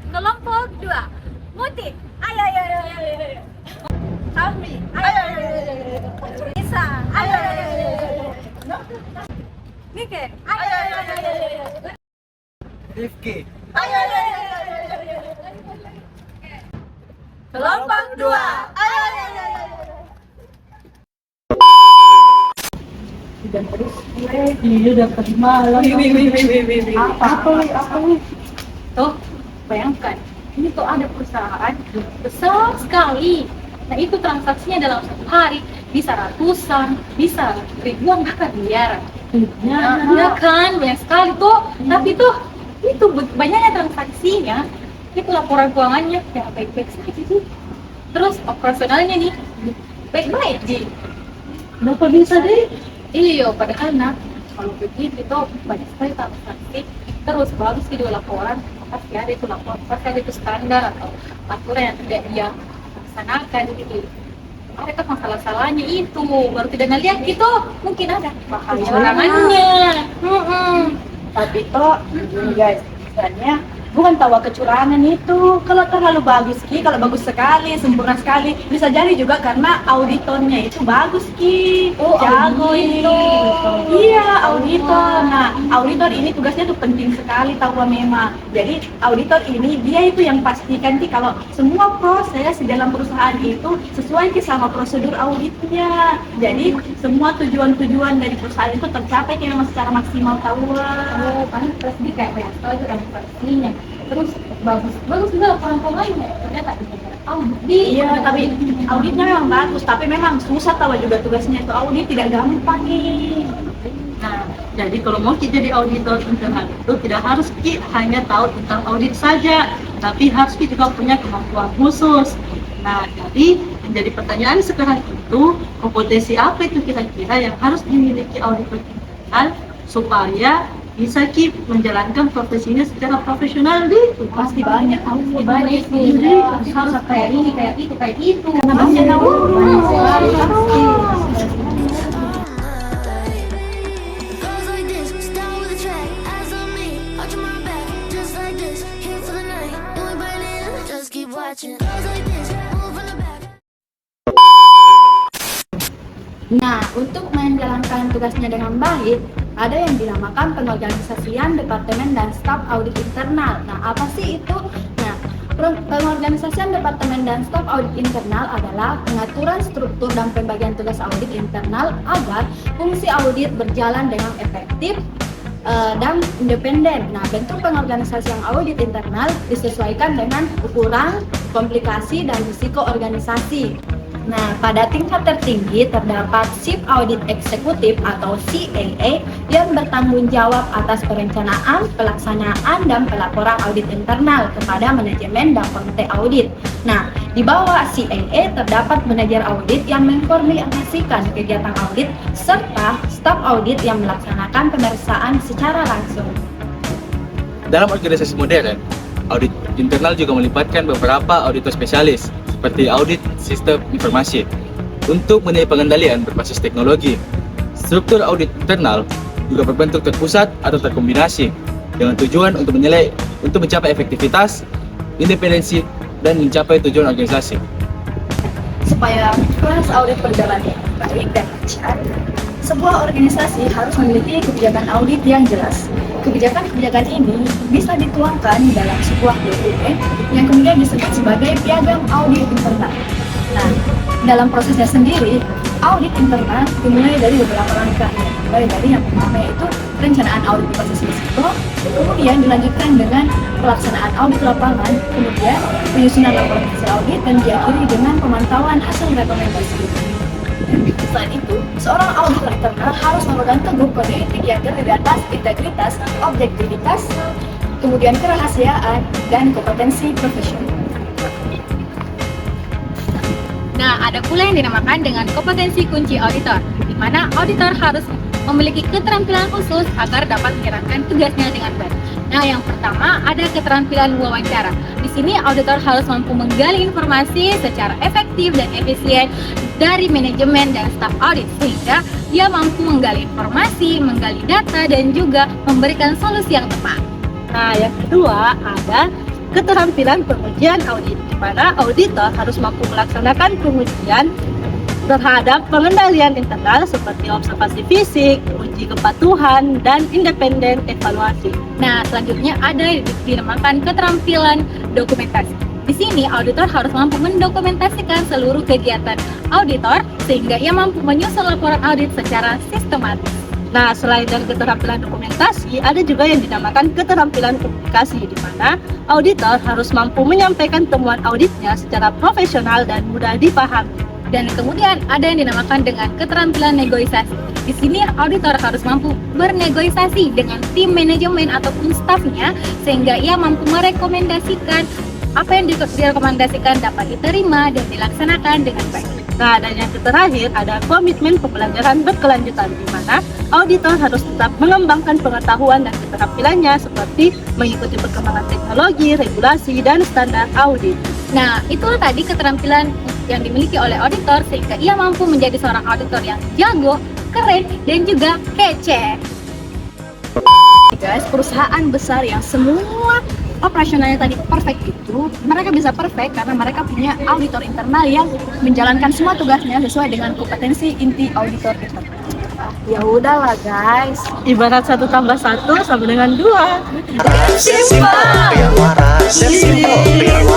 Kelompok 2. Muti. Ayo ayo ayo ayo. Ayo. Kami. Ayo ayo ayo ayo. Nisa. Ayo ayo ayo ayo. Nike. Ayo ayo ayo ayo. Rifki. Ayo ayo ayo ayo. Kelompok 2. Ayo ayo ayo ayo. Dan terus ini udah malam. Apa nih? Tuh, bayangkan, ini tuh ada perusahaan besar sekali. Nah itu transaksinya dalam satu hari bisa ratusan, bisa ribuan bahkan miliaran. Ya kan, banyak sekali tuh. Tapi tuh itu banyaknya transaksinya, itu laporan keuangannya ya baik-baik saja sih. Terus operasionalnya nih baik-baik sih. Kenapa bisa deh? Iya, padahal kalau begitu tuh banyak sekali transaksi. Terus bagus gitu laporan, pasti ada itu laporan, pasti ada itu standar atau aturan yang tidak dia laksanakan gitu. Mereka masalah-salahnya itu baru tidak ngeliat gitu, mungkin ada bahaya larangannya. Tapi toh, guys, misalnya bukan tawa kecurangan itu. Kalau terlalu bagus Ki, kalau bagus sekali, sempurna sekali, bisa jadi juga karena auditornya itu bagus Ki. Jago itu. Iya, auditor. Nah, auditor ini tugasnya tuh penting sekali tahu memang. Jadi auditor ini dia itu yang pastikan Ki kalau semua proses di dalam perusahaan itu sesuai Ki sama prosedur auditnya. Jadi semua tujuan-tujuan dari perusahaan itu tercapai Ki memang secara maksimal tahu. Karena pasti kayak banyak sekali transaksinya. Terus bagus juga laporan keuangannya. Ternyata audit. Iya, tapi auditnya memang bagus, tapi memang susah tahu juga tugasnya itu audit tidak gampang nih. Nah, jadi kalau mau Ki jadi auditor internal itu tidak harus Ki hanya tahu tentang audit saja, tapi harus Ki juga punya kemampuan khusus. Nah, jadi menjadi pertanyaan sekarang itu, kompetensi apa itu kira-kira yang harus dimiliki auditor internal supaya bisa Ki menjalankan profesinya secara profesional deh? Pasti banyak tahu Banyak sih, harus kayak ini, kayak itu, kayak itu. karena banyak tahu. Banyak sekali pasti. Goes like this, start with a track, eyes on me, arching my back, just like this, here for the night, and we burning, just keep watching. Goes like this, move from the back. Nah, untuk menjalankan tugasnya dengan baik, ada yang dinamakan pengorganisasian Departemen dan Staf Audit Internal. Nah, apa sih itu? Nah, pengorganisasian Departemen dan Staf Audit Internal adalah pengaturan struktur dan pembagian tugas audit internal agar fungsi audit berjalan dengan efektif dan independen. Nah, bentuk pengorganisasian audit internal disesuaikan dengan ukuran, komplikasi, dan risiko organisasi. Nah, pada tingkat tertinggi terdapat Chief Audit Eksekutif atau CAA yang bertanggung jawab atas perencanaan, pelaksanaan, dan pelaporan audit internal kepada manajemen dan komite audit. Nah, di bawah CAA terdapat manajer audit yang mengkoordinasikan kegiatan audit serta staf audit yang melaksanakan pemeriksaan secara langsung. Dalam organisasi modern, audit internal juga melibatkan beberapa auditor spesialis seperti audit sistem informasi untuk menilai pengendalian berbasis teknologi. Struktur audit internal juga berbentuk terpusat atau terkombinasi dengan tujuan untuk mencapai efektivitas, independensi, dan mencapai tujuan organisasi. Supaya proses audit berjalan dengan baik dan lancar, sebuah organisasi harus memiliki kebijakan audit yang jelas. Kebijakan-kebijakan ini bisa dituangkan dalam sebuah dokumen yang kemudian disebut sebagai piagam audit internal. Nah, dalam prosesnya sendiri, audit internal dimulai dari beberapa langkah. Mulai dari yang pertama yaitu perencanaan audit berbasis risiko, kemudian dilanjutkan dengan pelaksanaan audit lapangan, kemudian penyusunan laporan hasil audit, dan diakhiri dengan pemantauan hasil rekomendasi. Selain itu, seorang auditor internal harus memegang teguh kode etik yang terdiri atas integritas, objektivitas, kemudian kerahasiaan, dan kompetensi profesional. Nah, ada pula yang dinamakan dengan kompetensi kunci auditor, di mana auditor harus memiliki keterampilan khusus agar dapat menjalankan tugasnya dengan baik. Nah, yang pertama ada keterampilan wawancara. Di sini auditor harus mampu menggali informasi secara efektif dan efisien dari manajemen dan staf audit sehingga dia mampu menggali informasi, menggali data, dan juga memberikan solusi yang tepat. Nah, yang kedua ada keterampilan pengujian audit, di mana auditor harus mampu melaksanakan pengujian terhadap pengendalian internal seperti observasi fisik, uji kepatuhan, dan independen evaluasi. Nah, selanjutnya ada yang dinamakan keterampilan dokumentasi. Di sini, auditor harus mampu mendokumentasikan seluruh kegiatan auditor sehingga ia mampu menyusun laporan audit secara sistematis. Nah, selain dari keterampilan dokumentasi, ada juga yang dinamakan keterampilan komunikasi, di mana auditor harus mampu menyampaikan temuan auditnya secara profesional dan mudah dipahami. Dan kemudian ada yang dinamakan dengan keterampilan negosiasi. Di sini auditor harus mampu bernegosiasi dengan tim manajemen ataupun stafnya sehingga ia mampu merekomendasikan apa yang direkomendasikan dapat diterima dan dilaksanakan dengan baik. Nah, dan yang terakhir ada komitmen pembelajaran berkelanjutan, di mana auditor harus tetap mengembangkan pengetahuan dan keterampilannya seperti mengikuti perkembangan teknologi, regulasi, dan standar audit. Nah, itulah tadi keterampilan yang dimiliki oleh auditor sehingga ia mampu menjadi seorang auditor yang jago, keren, dan juga kece. Guys, perusahaan besar yang semua operasionalnya tadi perfect itu, mereka bisa perfect karena mereka punya auditor internal yang menjalankan semua tugasnya sesuai dengan kompetensi inti auditor internal. Ya udahlah guys. Ibarat 1 tambah 1 sama dengan 2. Simple, biar waras. Simple, biar waras.